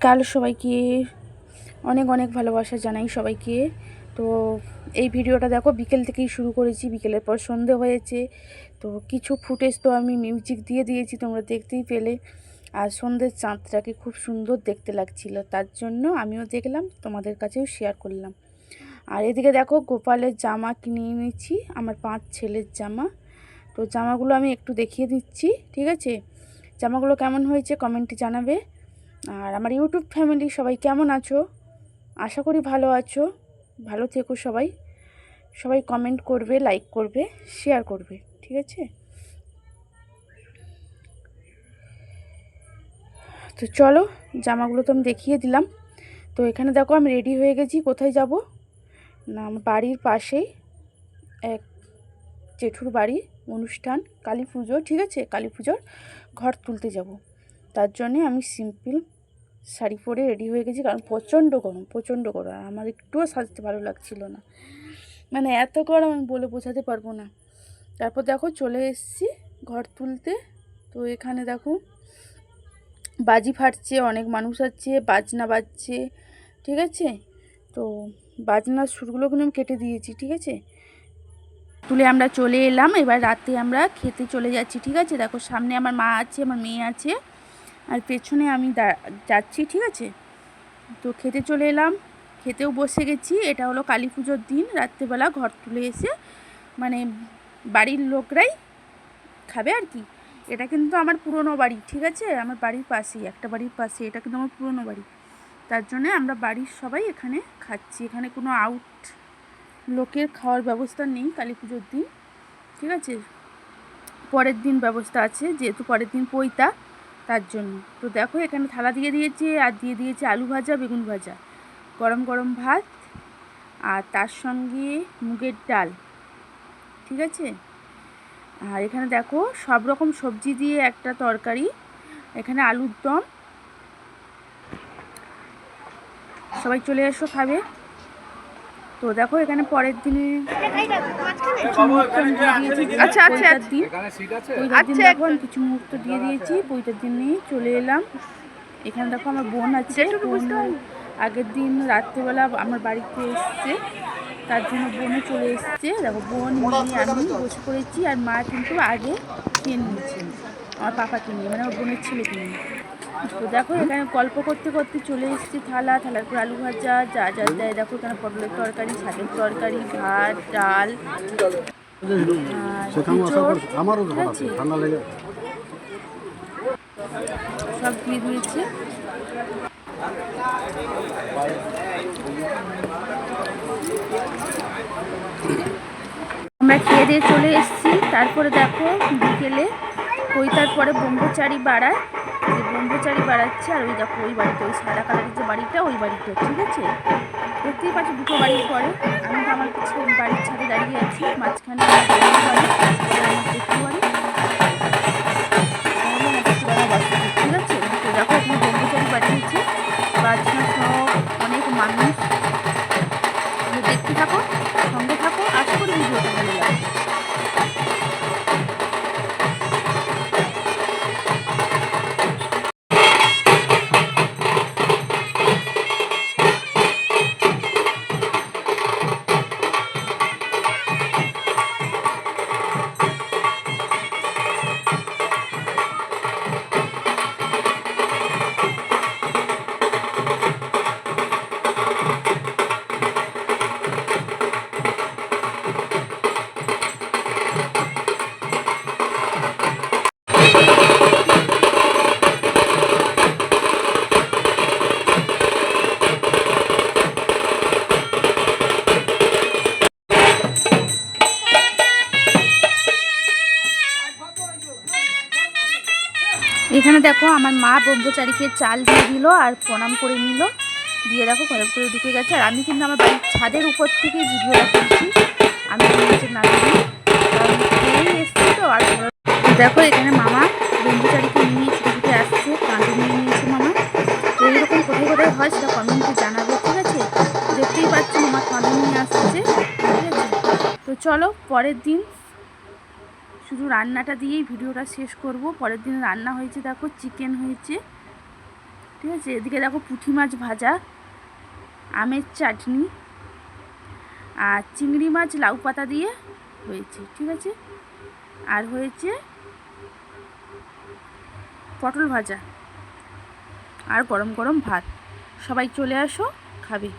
বিকাল সবাইকে অনেক অনেক ভালোবাসা জানাই সবাইকে। তো এই ভিডিওটা দেখো বিকেল থেকেই শুরু করেছি, বিকেলের পর সন্ধে হয়েছে। তো কিছু ফুটেজ তো আমি মিউজিক দিয়ে দিয়েছি, তোমরা দেখতেই পেলে। আর সন্ধ্যের চাঁদটাকে খুব সুন্দর দেখতে লাগছিল, তার জন্য আমিও দেখলাম, তোমাদের কাছেও শেয়ার করলাম। আর এদিকে দেখো গোপালের জামা কিনে এনেছি, আমার 5 ছেলের জামা। তো জামাগুলো আমি একটু দেখিয়ে দিচ্ছি, ঠিক আছে? জামাগুলো কেমন হয়েছে কমেন্টে জানাবে। আর আমার ইউটিউব ফ্যামিলি সবাই কেমন আছো? আশা করি ভালো আছো, ভালো থেকো সবাই। সবাই কমেন্ট করবে, লাইক করবে, শেয়ার করবে, ঠিক আছে? তো চলো, জামাগুলো তো আমি দেখিয়ে দিলাম। তো এখানে দেখো আমি রেডি হয়ে গেছি। কোথায় যাব না, আমার বাড়ির পাশেই এক জেঠুর বাড়ি অনুষ্ঠান, কালী পুজো, ঠিক আছে? কালী পুজোর ঘর তুলতে যাব। তার জন্যে আমি সিম্পল শাড়ি পরে রেডি হয়ে গেছি, কারণ প্রচণ্ড গরম, প্রচণ্ড গরম। আর আমার একটুও সাজতে ভালো লাগছিল না, মানে এত গরম আমি বলে বোঝাতে পারবো না। তারপর দেখো চলে এসেছি ঘর তুলতে। তো এখানে দেখো বাজি ফাটছে, অনেক মানুষ আছে, বাজনা বাজছে, ঠিক আছে? তো বাজনার সুরগুলো কিন্তু আমি কেটে দিয়েছি, ঠিক আছে? তুলে আমরা চলে এলাম, এবার রাতে আমরা খেতে চলে যাচ্ছি, ঠিক আছে? দেখো সামনে আমার মা আছে, আমার মেয়ে আছে, আর পেছনে আমি যাচ্ছি, ঠিক আছে? তো খেতে চলে এলাম, খেতেও বসে গেছি। এটা হলো কালী পুজোর দিন, রাত্রেবেলা ঘর তুলে এসে মানে বাড়ির লোকরাই খাবে আর কি। এটা কিন্তু আমার পুরনো বাড়ি, ঠিক আছে? আমার বাড়ির পাশেই, একটা বাড়ির পাশে, এটা কিন্তু আমার পুরনো বাড়ি। তার জন্যে আমরা বাড়ির সবাই এখানে খাচ্ছি। এখানে কোনো আউট লোকের খাওয়ার ব্যবস্থা নেই কালী পুজোর দিন, ঠিক আছে? পরের দিন ব্যবস্থা আছে, যেহেতু পরের দিন পৈতা, তার জন্য। তো দেখো এখানে থালা দিয়ে দিয়েছে, আর দিয়ে দিয়েছে আলু ভাজা, বেগুন ভাজা, গরম গরম ভাত, আর তার সঙ্গে মুগের ডাল, ঠিক আছে? আর এখানে দেখো সব রকম সবজি দিয়ে একটা তরকারি, এখানে আলুর দম। সবাই চলে এসো খাবে। তো দেখো এখানে পরের দিনে কিছু মুহূর্ত দিয়ে দিয়েছি, পৈতার দিন, পৈতার দিন দেখো আমি কিছু মুহূর্ত দিয়ে দিয়েছি, পৈতার দিন নিয়ে চলে এলাম। এখানে দেখো আমার বোন আছে, বোন আগের দিন রাত্রেবেলা আমার বাড়িতে এসছে, তার জন্য বোনও চলে এসছে। দেখো বোন, মেয়ে, আমি বসে পড়েছি, আর মা কিন্তু আগে খেয়ে নিয়েছে আমার পাপাকে নিয়ে, মানে আমার বোনের ছেলেকে নিয়ে। তো দেখো এখানে গল্প করতে করতে চলে এসেছি, থালার পর আলু ভাজা, যা যা দেয় দেখো, এখানে পটলের তরকারি, শাকের তরকারি, ভাত, ডাল, সব দিয়ে দিয়েছে। আমরা খেয়ে দিয়ে চলে এসেছি। তারপরে দেখো বিকেলে পৈতার পরে ব্রহ্মচারী বাড়ায়, যে ব্রহ্মচারী বাড়াচ্ছে। আর ওই দেখো ওই বাড়িটা, ওই সাদা কালারের যে বাড়িটা, ওই বাড়িটা, ঠিক আছে? দেখতেই পাচ্ছি দুটো বাড়ির পরে। আমি তো আমার বাড়ির ছাদে দাঁড়িয়ে আছি, মাঝখানে আমার বোনের বাড়ি, আমার জেঠুর বাড়ি, ঠিক আছে? তো দেখো এখানে ব্রহ্মচারী বাড়িয়েছে, বাজনা সব, অনেক মানুষ। দেখতে থাকো, সঙ্গে থাকো, আশা করি ভিডিওটা ভালো লাগবে। এখানে দেখো আমার মা ব্রহ্মচারীকে চাল দিয়ে দিল আর প্রণাম করে নিল, দিয়ে দেখো ঘরের ভিতরে ঢুকে গেছে। আর আমি কিন্তু আমার বাড়ির ছাদের উপর থেকেই ভিডিওটা করছি, আমি নিচে নামিনি, কারণ খেয়েই এসছি তো। আর দেখো এখানে মামা ব্রহ্মচারীকে নিয়ে ছুটে ছুটে আসছে, কাঁধে নিয়ে নিয়েছে মামা। তো এইরকম কোথায় কোথায় হয় সেটা কমেন্টে জানাবে, ঠিক আছে? দেখতেই পাচ্ছি মামা কাঁধে নিয়ে আসছে, ঠিক আছে? তো চলো পরের দিন শুধু রান্নাটা দিয়েই ভিডিওটা শেষ করব। পরের দিন রান্না হয়েছে দেখো, চিকেন হয়েছে, ঠিক আছে। এদিকে দেখো পুঁটি মাছ ভাজা, আমের চাটনি আর চিংড়ি মাছ লাউ পাতা দিয়ে হয়েছে, ঠিক আছে। আর হয়েছে পটল ভাজা আর গরম গরম ভাত। সবাই চলে আসো, খাবে।